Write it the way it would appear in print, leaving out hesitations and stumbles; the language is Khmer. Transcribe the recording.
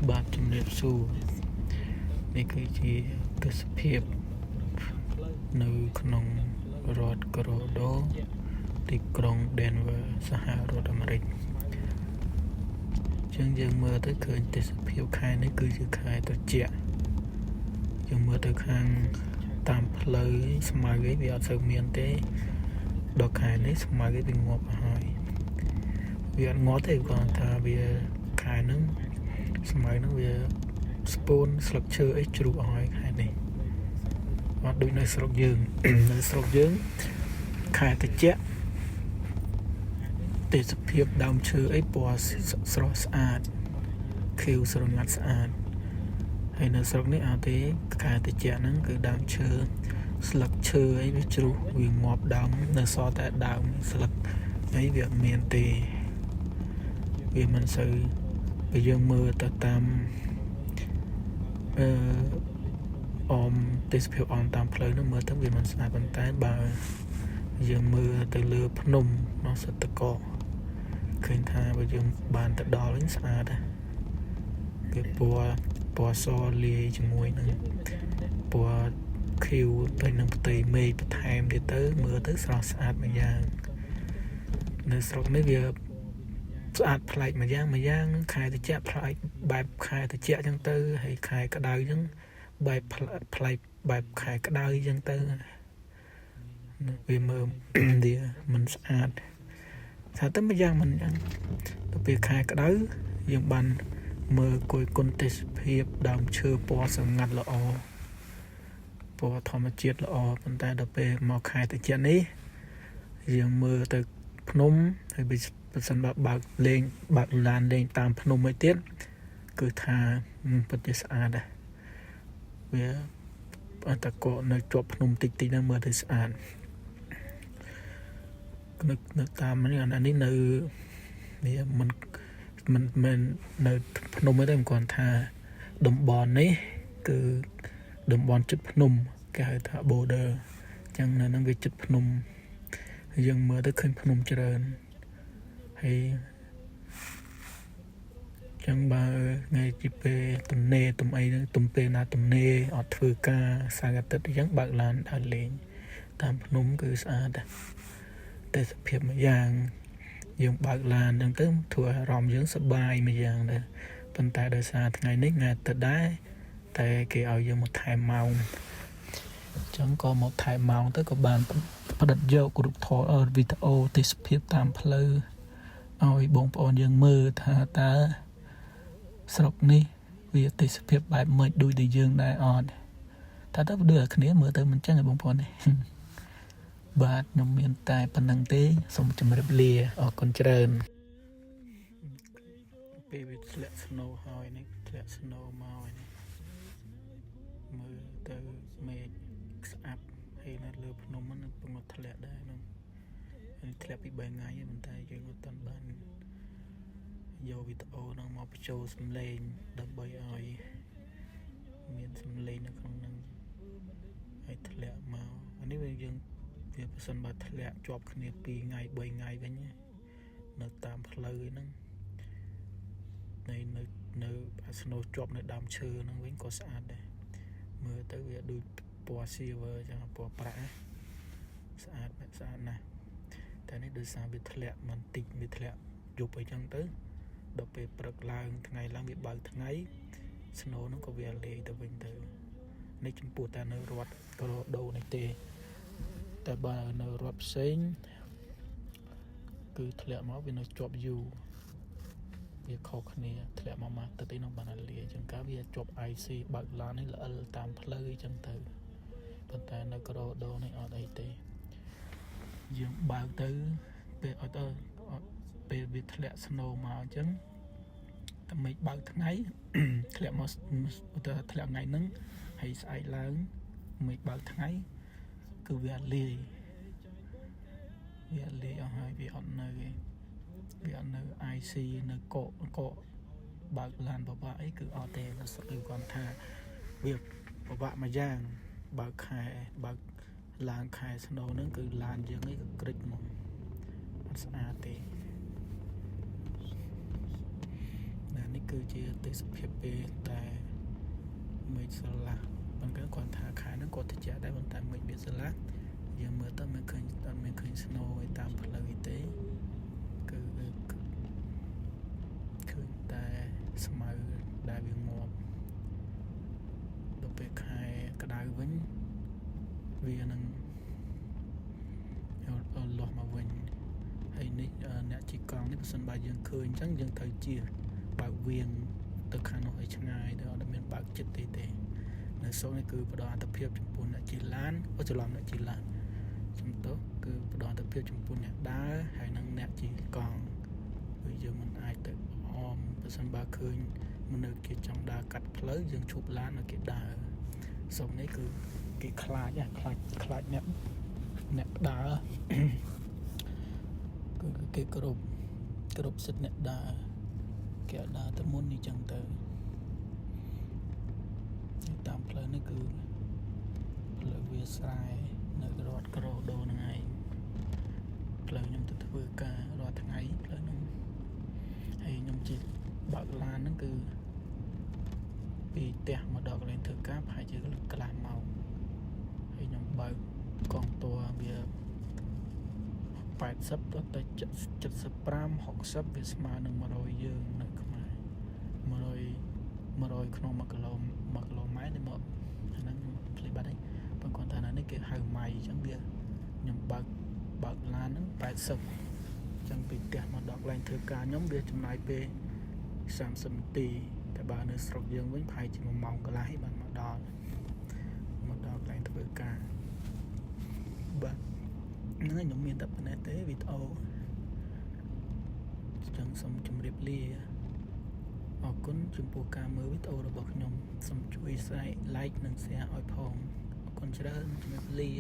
បាទជំរាបសួរនេះគឺជាទស្សនភាពនៅក្នុងរដ្ឋកូឡូរ៉ាដូទីក្រុង Denver សហរដ្ឋអាមេរិកចឹងយើងមើលទៅឃើញទស្សនភាពខែនេះគឺជាខែត្រជាក់យើងមើលទៅខាងតាមផ្លូវស្មៅឯងវាអត់សូវមានទេដល់ខែនេះស្មៅឯងវាងាប់ហើយវាអត់ងាប់ទេគាត់ថាវាខែហ្នឹងស្មៅហ្នឹងវាស្ពូនស្លឹកឈើអីជ្រុះអស់ហើយខែនេះអត់ដូចនៅស្រុកយើង នៅស្រុកយើងខែត្រជាក់ទេសភាពដើមឈើអីពណ៌ស្រស់ស្អាតខៀវស្រងាត់ស្អាតហើយនៅស្រុកនេះអត់ទេខែត្រជាក់ហ្នឹងគឺដើមឈើស្លឹកឈើអីវាជ្រុះវាងាប់ដើមនៅសល់តែដើមស្លឹកអីវាអត់មានទេវាមិនសូវបើយើងមើលទៅតាមទេសភាពតាមផ្លូវនោះមើលទៅវាមិនស្អាតប៉ុន្តែបើយើងមើលទៅលើភ្នំនៅសតកឃើញថាបើយើងបានទៅដល់វិញស្អាតដែរគឺពណ៌សលាយជាមួយនឹងពណ៌ខៀវទៅនឹងផ្ទៃមេឃបន្ថែមទៀតទៅមើលទៅស្រស់ស្អាតម្យ៉ាងនៅស្រុកនេះវាស្អាតប្លែកម្យ៉ាងខែត្រជាក់ប្លែកបែបខែត្រជាក់អញ្ចឹងទៅហើយខែក្តៅអញ្ចឹងបែបប្លែកបែបខែក្តៅអញ្ចឹងទៅវាមើលវាមិនស្អាតថាទៅម្យ៉ាងមិនអញ្ចឹងទៅពេលខែក្តៅយើងបានមើលគយគុណទេសភាពដើមឈើពណ៌ស្ងាត់ល្អពណ៌ធម្មជាតិល្អប៉ុន្តែដល់ពេលមកខែត្រជាក់នេះយើងមើលទៅភ្នំហើយបើសិនបើបើកឡានលេងតាមភ្នំមួយទៀតគឺថាពិតជាស្អាតដែរវាអត់តកនៅជាប់ភ្នំតិចហ្នឹងមើលទៅស្អាតនៅតាមនេះអានេះនៅវាមិននៅភ្នំទេមិនគាត់ថាតំបន់នេះគឺតំបន់ជិតភ្នំគេហៅថា border អញ្ចឹងនៅហ្នឹងវាជិតភ្នំយើងមើលទៅឃើញភ្នំច្រើនហើយចឹងបើថ្ងៃទីពេលទំនេរទំអីហ្នឹងទំពេលណាទំនេរអត់ធ្វើការសៅរ៍អាទិត្យអញ្ចឹងបើកឡានដើរលេងតាមភ្នំគឺស្អាតដែរទេសភាពមួយយ៉ាងយើងបើកឡានអញ្ចឹងទៅធ្វើអារម្មណ៍យើងសប្បាយមួយយ៉ាងដែរប៉ុន្តែដោយសារថ្ងៃនេះថ្ងៃអាទិត្យដែរតែគេឲ្យយើងមកថែមម៉ោងអញ្ចឹងក៏មកថែមម៉ោងទៅក៏បានផ្ដិតយករូបថតវីដេអូទេសភាពតាមផ្លូវឲ្យបងប្អូនយើងមើលថាតើស្រុកនេះវាទេសភាពបែបម៉េចដូចតែយើងដែរអត់ថាទៅដូចតែគ្នាមើលទៅមិនចឹងទេបងប្អូននេះបាទខ្ញុំមានតែប៉ុណ្្នឹងទេសូមជម្រាបលាអរគុណច្រើនពេលវាធ្លាក់ snow ហើយនេះធ្លាក់ snow មកហើយនេះមើលទៅមេឃស្អាប់ហើយនៅលើភ្នំហ្នឹងពងធ្លាក់ដែរហ្នឹងនេះធ្លាក់ពី3ថ្ងៃហើយប៉ុន្តែយើងអត់ទាន់បានយកវីដេអូហ្នឹងមកបញ្ចូលសំឡេងដើម្បីឲ្យមានសំឡេងនៅក្នុងហ្នឹងហើយធ្លាក់មកអានេះយើងវាប្រសិនបើធ្លាក់ជាប់គ្នា2ថ្ងៃ3ថ្ងៃវិញនៅតាមផ្លូវហ្នឹងនៅស្នូជាប់នៅដើមឈើហ្នឹងវិញក៏ស្អាតដែរមើលទៅវាដូចពណ៌ silver ចឹងពណ៌ប្រាក់ស្អាតណាស់តែនេះដោយសារវាធ្លាក់មិនតិចវាធ្លាក់យប់អីចឹងទៅដល់ពេលព្រឹកឡើងថ្ងៃឡើងវាបើកថ្ងៃស្នូហ្នឹងក៏វាលាយទៅវិញទៅនេះចំពោះតែនៅរដ្ឋកូឡូរ៉ាដូនេះទេតែបើនៅរដ្ឋផ្សេងគឺធ្លាក់មកវានៅជាប់យូរវាខុសគ្នាធ្លាក់មកមកទឹកអីនោះបានលាយអញ្ចឹងកាលវាជាប់ IC បើកឡាននេះល្អិលតាមផ្លូវអញ្ចឹងទៅប៉ុន្តែនៅកូឡូរ៉ាដូនេះអត់អីទេយើងបើកទៅពេលអត់ទៅពេលវាធ្លាក់ snow មកអញ្ចឹងតែមិនបើកថ្ងៃ ធ្លាក់មកទៅធ្លាក់ថ្ងៃហ្នឹងហើយស្អែកឡើងមិនបើកថ្ងៃគឺវាអត់លាយអស់ហើយវាអត់នៅទេវាអត់នៅ IC នៅកកបើកឡានបបាក់អីគឺអត់ទេនៅស្រុកគាត់ថាវាបបាក់មួយយ៉ាងបើកឡើងខែ snow ហ្នឹងគឺឡានយើងនេះក៏ក្រិចមកអត់ស្អាតទេនេះ គឺជាទេសភាពពេលតែមេឃស្រឡះប៉ុន្តែគាត់ថាខែហ្នឹងគាត់ត្រជាក់ដែរប៉ុន្តែមេឃវាស្រឡះយើងមើលទៅមិនឃើញអត់មានឃើញ snow ឯតាមផ្លូវទេគឺឃើញតែស្មៅដែលវាងាប់ដល់ពេលខែក្តៅវិញវានឹងលាស់មកវិញហើយនេះអ្នកជិះកង់នេះបើសិនបើយើងឃើញអញ្ចឹងយើងត្រូវជិះបើកវៀងទៅខាងនោះឲ្យឆ្ងាយទៅអត់មានបើកចិត្តទេនៅស្រុកនេះគឺផ្ដល់អត្ថប្រយោជន៍ចំពោះអ្នកជិះឡានច្រឡំអ្នកជិះឡានសំទោសគឺផ្ដល់អត្ថប្រយោជន៍ចំពោះអ្នកដើរហើយនិងអ្នកជិះកង់គឺយើងមិនអាចទៅអមបើសិនបើឃើញមនុស្សគេចង់ដើរកាត់ផ្លូវយើងឈប់ឡានឲ្យគេដើរស្រុកនេះគឺគេខ្លាចអ្នកដើរគឺគេគ្រប់សិទ្ធិអ្នកដើរគេដើរទៅមុននេះចឹងទៅតាមផ្លូវនេះគឺផ្លូវវាស្រែនៅរត់ក្រដូហ្នឹងឯងផ្លូវខ្ញុំទៅធ្វើការរាល់ថ្ងៃផ្លូវហ្នឹងហើយខ្ញុំជិះបើកឡានហ្នឹងគឺពីផ្ទះមកដល់កន្លែងធ្វើការប្រហែលជាកន្លះម៉ោងហើយខ្ញុំបើកកង់តវា80ទៅ75 60វាស្មើនឹង100យើងនៅខ្មែរ100ក្នុង1គីឡូម៉ែត្រនេះមកអាហ្នឹងភ្លេចបាត់ហើយប៉ុន្តែគាត់ថានេះគេហៅម៉ៃអញ្ចឹងវាខ្ញុំបើកឡានហ្នឹង80អញ្ចឹងពីផ្ទះមកដល់កន្លែងធ្វើការខ្ញុំវាចំណាយពេល30នាទីតែបើនៅស្រុកយើងវិញប្រហែលជា1ម៉ោងកន្លះបានមកដល់កន្លែងធ្វើការបាទហ្នឹងខ្ញុំមានតែប៉ុណ្ណេះទេវីដេអូចឹងសូមជម្រាបលាអរគុណចំពោះការមើលវីដេអូរបស់ខ្ញុំសូមជួយ like និង share ឲ្យផងអរគុណច្រើនជម្រាបលា